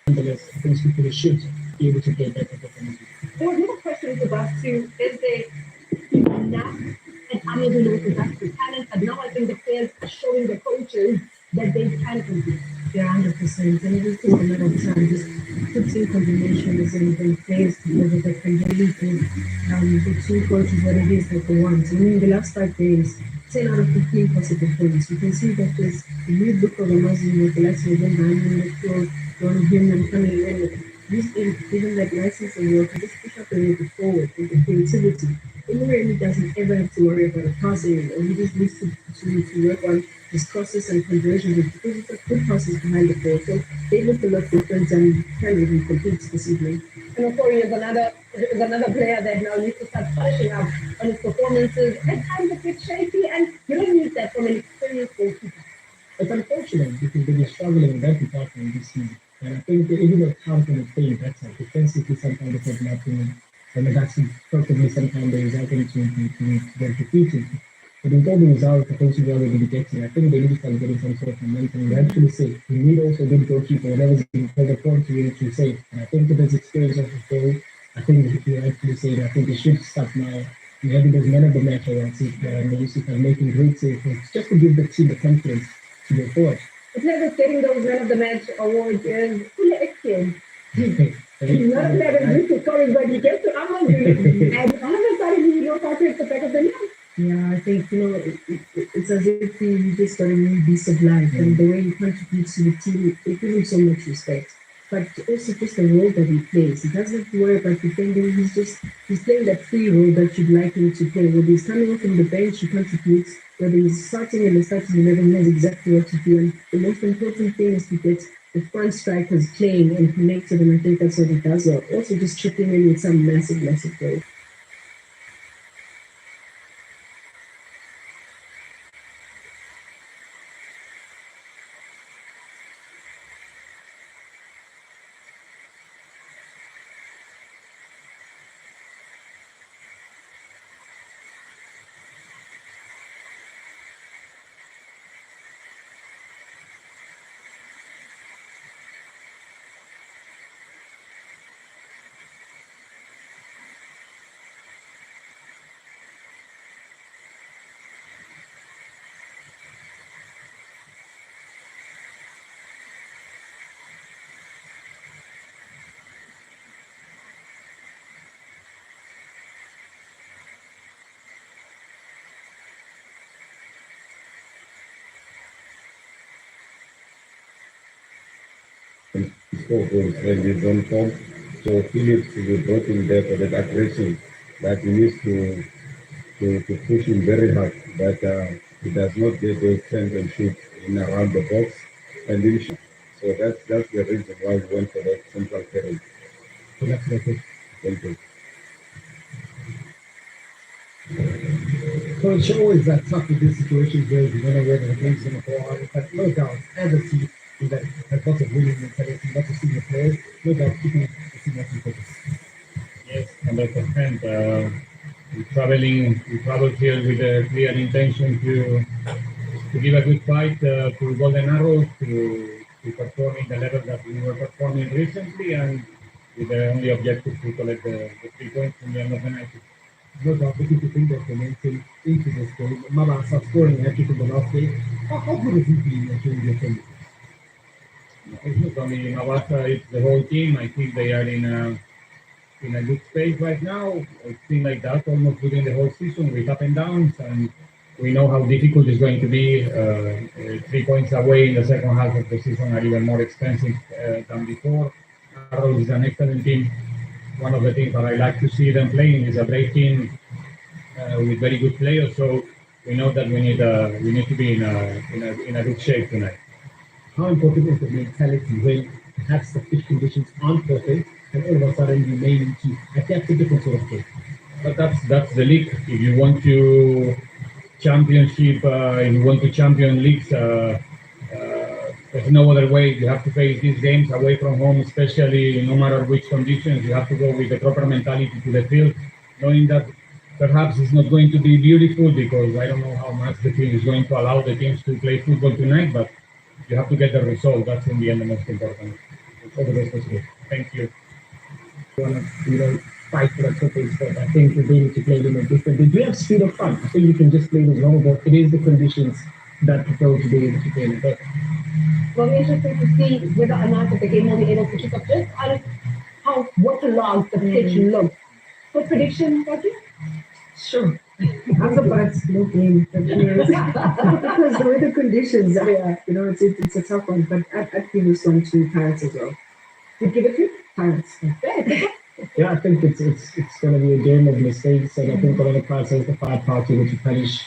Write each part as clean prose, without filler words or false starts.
Nonetheless, I think people should be able to play better performance. There was another question with regards to is there enough and unable with regards to talent, but now I think the players are showing the coaches that they can compete. Yeah, 100%. And it is just a matter of time. Just put in combinations and players together that can really give the two coaches what it is that they want. I mean, the last 5 days, 10 out of 15 positive points. You can see that there's a new book of Amazon with the likes of Ben Diamond, the floor, one of him and coming in with this thing, given that license and work, just push up the rate forward with the creativity. It really doesn't ever have to worry about a passing, or he just needs to work on his crosses and conversions because it's a good process behind the ball. So they look a lot different and can really compete this evening. And Okori is another player that now needs to start polishing up on his performances. At times a bit shaky, and you don't need that from an experienced goalkeeper. It's unfortunate because they've been struggling in that department this season. And I think that even though Townsend is playing better, defensively sometimes they put nothing, and that's probably sometimes the resulting to get defeated. But with all the results potentially already be getting, I think they need to start getting some sort of momentum. They actually say you need also a good goalkeeper, whatever is in the point you need to say. And I think with his experience of the goal, I think you actually say that I think they should start now. You have those men of the match around it, and they used to start making great saves just to give the team the confidence to go forward. The player that's getting those men of the match awards is Kule Etienne. He's not a player that's used to scoring, but he gets to Amazon and all of a sudden he knows how to hit the back of the net. Yeah, I think, it's as if he just got a new piece of life, and the way he contributes to the team, it gives him so much respect. But also just the role that he plays. He doesn't have to worry about defending, he's playing that free role that you'd like him to play. When he's coming off from the bench, he contributes. When he's starting in the starting 11, he knows exactly what to do. And the most important thing is to get the front strikers playing and connected, and I think that's what he does well. Also just chipping in with some massive goals. Score goals when he's on form. So Phillips will be brought in there for that aggression that he needs to push him very hard, that he does not get those turns and shoots in around the box and then shoot. So that's the reason why we went for that central carry. So that's the Thank you. Coach, always that tough with these situations where you don't know whether the game's going to go on. But no doubt, as a team, that has lots of winning mentality, lots of senior players, no doubt keeping the team up in focus. Yes, 100%. We traveled here with a clear intention to give a good fight to Golden Arrows, to perform in the level that we were performing recently, and with the only objective to collect the 3 points from the end of the night. No doubt, looking to bring that momentum into this game. Mabasa scoring a hat-trick in the last game. How good has he been during the game? It's not only Mabasa, it's the whole team. I think they are in a good space right now. It's been like that almost within the whole season with up and downs, and We know how difficult it's going to be. 3 points away in the second half of the season are even more expensive than before. Arrows is an excellent team. One of the things that I like to see them playing is a great team with very good players. So we know that we need to be in a good shape tonight. How important is the mentality when perhaps the pitch conditions aren't perfect and all of a sudden you may need to adapt a different sort of game? But that's the league. If you want to championship, if you want to champion leagues, there's no other way. You have to face these games away from home, especially no matter which conditions. You have to go with the proper mentality to the field, knowing that perhaps it's not going to be beautiful because I don't know how much the field is going to allow the teams to play football tonight, but you have to get the result. That's in the end the most important. All the best possible. Thank you. Want to fight for that top eight spot. I think we're able to play them a different. They do have speed of fun. I think you can just play them long, but it is the conditions that propel to be able to play in it. Well, we're interested to see whether or not that the game will be able to keep up just out of how waterlogged the pitch looks. What prediction, Becky? Sure. I'm about no game, but yes. Because the weather conditions, yeah, it's a tough one. But I'd give this one to Pirates as well. You'd give it to Pirates. Yeah, I think it's going to be a game of mistakes, and I think one of the Pirates has the firepower to punish.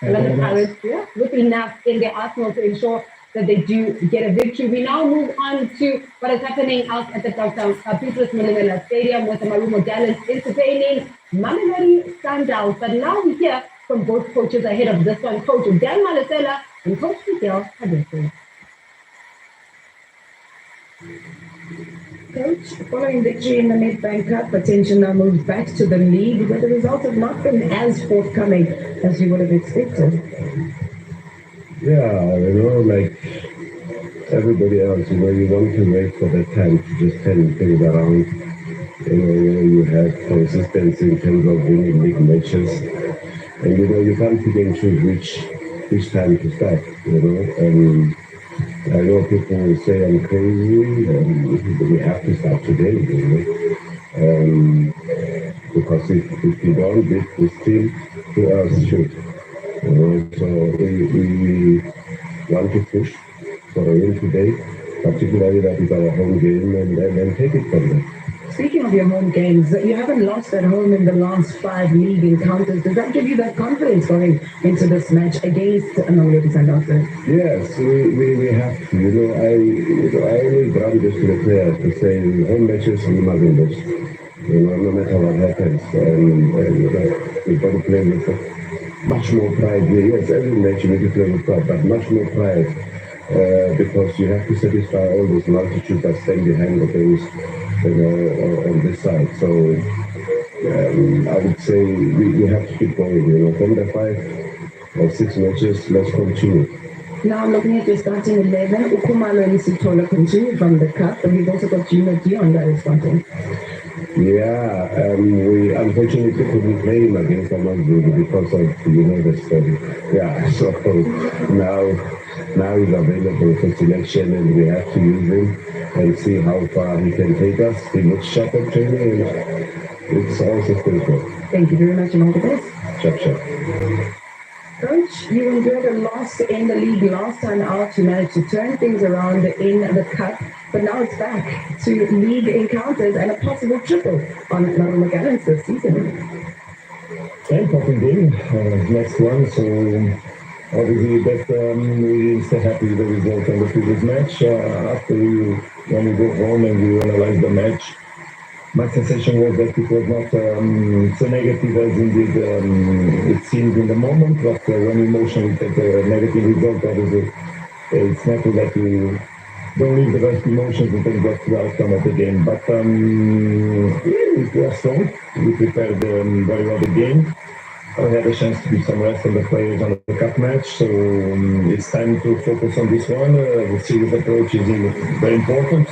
the Pirates, with enough in their arsenal to ensure that they do get a victory. We now move on to what is happening out at the Dr. Petrus Malimela Stadium with the Marumo Gallants entertaining Mamelodi Sundowns. But now we hear from both coaches ahead of this one, Coach Dan Malesela and Coach Miguel Hadeso. Coach, following victory in the Nedbank Cup, attention now moves back to the league, where the results have not been as forthcoming as you would have expected. Yeah, like everybody else, you want to wait for the time to just turn things around. You have consistency in terms of winning league matches. And, you can't pick and choose which time to start, and I know people will say I'm crazy, we have to start today, because if you don't beat this team, who else should? So we want to push for a win today, particularly that is our home game, and then take it from there. Speaking of your home games, you haven't lost at home in the last 5 league encounters. Does that give you that confidence going into this match against Mamelodi Sundowns? Yes, we have to. I always run this to the players to say home matches we must lose. No matter what happens, and we've got to play with much more pride. Yes, every match you need to play with pride, but much more pride. Because you have to satisfy all those multitudes that stand behind the games, on this side. So I would say we have to keep going. From the 5 or 6 matches, let's continue. Now looking at your starting 11, Ukumalo and Sitola continue from the cup, and we've also got Gino Dion that is starting. Yeah, we unfortunately couldn't play him against Amazulu because of the story. Yeah, so now he's available for selection, and we have to use him and see how far he can take us. He looks sharp at training, and it's also still good. Thank you very much, and all the best. Sharp. Coach, you endured a loss in the league last time out. You managed to turn things around in the cup, but now it's back to league encounters and a possible triple on Marumo Gallants this season. Important game, next one, so obviously that we stay happy with the result on the previous match. When we go home and we analyze the match, my sensation was that it was not so negative as indeed it seems in the moment, but when emotionally take a negative result, obviously it's natural that you don't leave the best emotions in terms of the outcome of the game. But we are strong, we prepared very well the game. I had a chance to give some rest on the players on the cup match, so it's time to focus on this one. The serious approach is very important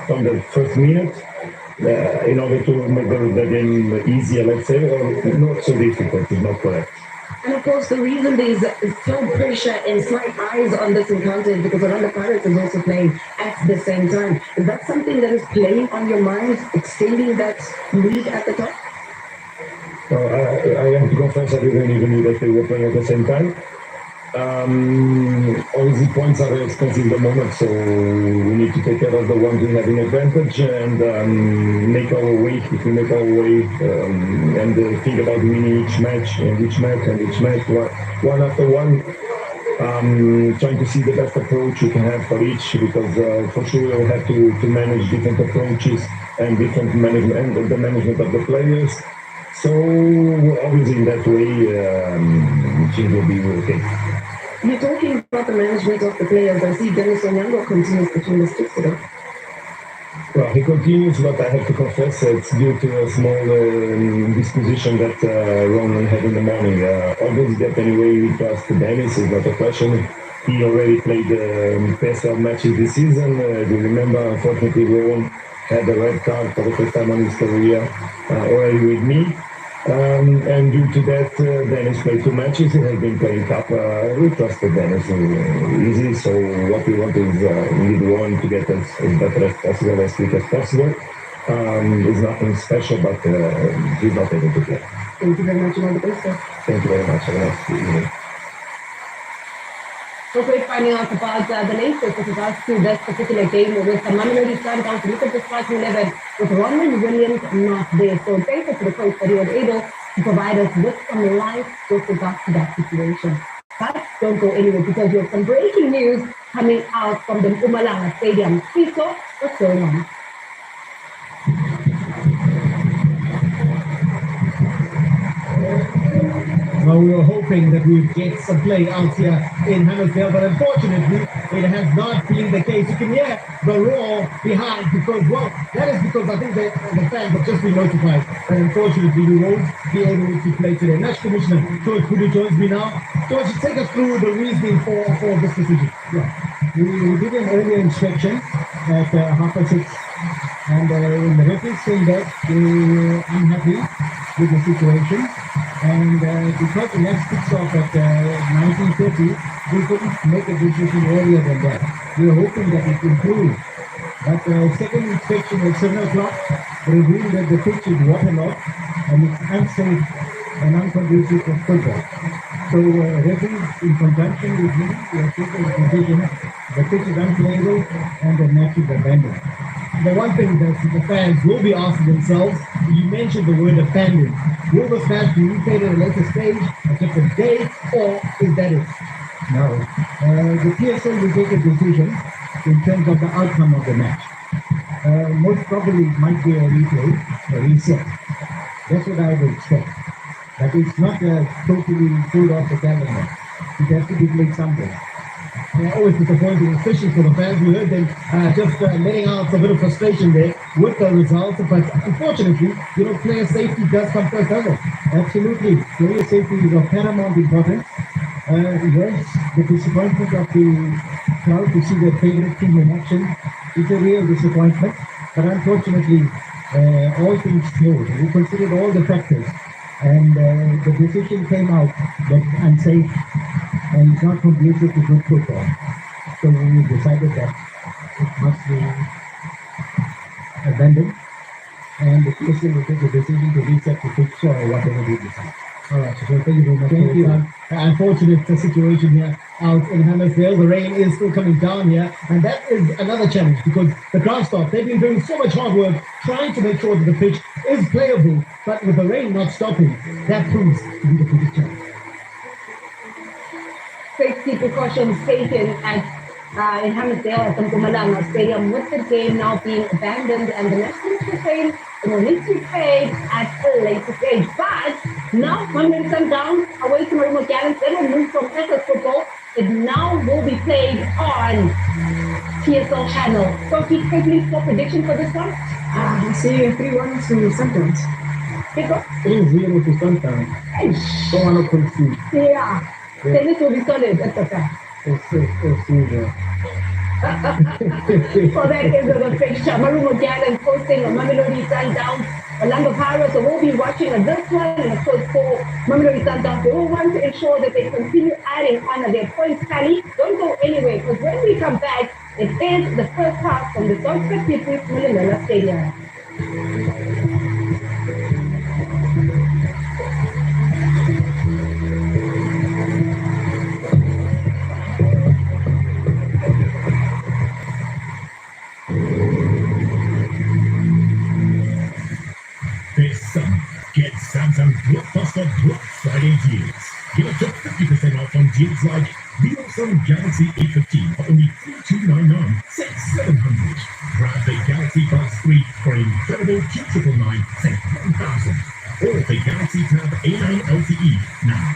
from the first minute in order to make the game easier, let's say, or not so difficult. It's not correct. And of course, the reason there's still pressure and slight eyes on this encounter is because Orlando Pirates is also playing at the same time. Is that something that is playing on your mind, extending that lead at the top? I have to confess I didn't even know that they were playing at the same time. Obviously, points are very expensive at the moment, so we need to take care of the ones we have in advantage and make our way. If we make our way and think about winning each match and each match and each match, one after one, trying to see the best approach we can have for each, because for sure we'll have to manage different approaches and different management and the management of the players. So obviously in that way, things will be okay. You're talking about the management of the players. I see Dennis Onyango continues between the sticks today. Well, he continues, but I have to confess it's due to a small disposition that Ronan had in the morning. Obviously, that anyway we trust Dennis is not a question. He already played PSL matches this season. You remember, unfortunately, Ronan had a red card for the first time in his career already with me. And due to that, Dennis played 2 matches. He has been playing cup. We trusted Dennis easy. So what we want is we need one to get as better as possible, as quick as possible. It's nothing special, but he's not able to play. Thank you very much, and all the best, sir. Thank you very much. Have a nice evening. So we're finding out about the latest with regards to this particular game with the Mamelodi Sundowns. Look at the starting 11 with Ronald Williams not there. So thankful to the coach that he was able to provide us with some light with regards to that situation. But don't go anywhere, because you have some breaking news coming out from the Mpumalanga Stadium. Please, so what's going on? Well, we were hoping that we would get some play out here in Hammersdale, but unfortunately, it has not been the case. You can hear the roar behind, because, well, that is because I think the fans have just been notified that unfortunately we won't be able to play today. Match Commissioner George Kudu joins me now. George, take us through the reasoning for this decision. Yeah. We did an earlier inspection at 6:30, and the referees saying that they were unhappy with the situation. And because the match kicks off at 19:30, we couldn't make a decision earlier than that. We were hoping that it improved. But second inspection at 7 o'clock revealed that the pitch is waterlogged and it's unsafe and unconducive for football. So referees, in conjunction with me, we have taken the decision the pitch is unplayable and the match is abandoned. The one thing that the fans will be asking themselves, you mentioned the word abandoned. Will this match be replayed at a later stage, a different day, or is that it? Now, the PSL will take a decision in terms of the outcome of the match. Most probably it might be a replay, a reset. That's what I would expect. But it's not totally pulled off the calendar. It has to be played someday. Always disappointing, especially for the fans. We heard them just letting out a bit of frustration there with the results. But unfortunately, player safety does come first, doesn't it? Absolutely. Player safety is of paramount importance. Yes, the disappointment of the crowd to see their favorite team in action is a real disappointment. But unfortunately, all things closed. We considered all the factors, and the decision came out that unsafe and it's not conducive to good football. So we decided that it must be abandoned, and the PSL will take a decision to reset the pitch or whatever we decide. All right, so thank you very much. Thank you. Unfortunate situation here out in Hammersdale. The rain is still coming down here, and that is another challenge because the ground staff, they've been doing so much hard work trying to make sure that the pitch is playable, but with the rain not stopping, that proves to be the biggest challenge. Safety precautions taken in Hammersdale at the Mpumalanga Stadium, with the game now being abandoned and the national campaign will need to be played at a later stage. But now, Mamelodi Sundowns away from Marumo Gallants, they will move from SS Football. It now will be played on PSL channel. So, please quickly for prediction for this one. I see 3-1 to Sundowns. Pick up. 3-0 to Sundowns. Don't want to concede. Yeah. Tennis will be solid at the back. It's For that is the fixture. Marumo Gallants hosting Mamelodi Sundowns. Orlando Pirates will be watching this one, and of course for Mamelodi Sundowns, they will want to ensure that they continue adding on their points tally. Don't go anywhere, because when we come back, it is the first half from the Dr. Pipi Mulimela Stadium. This summer, get Samsung Blockbuster Black Friday deals. Get up to 50% off on deals like the awesome Galaxy A15 for only $3299, save $700. Grab the Galaxy Buds 3 for an incredible $2,999, save $1,000. Or the Galaxy Tab A9 LTE, now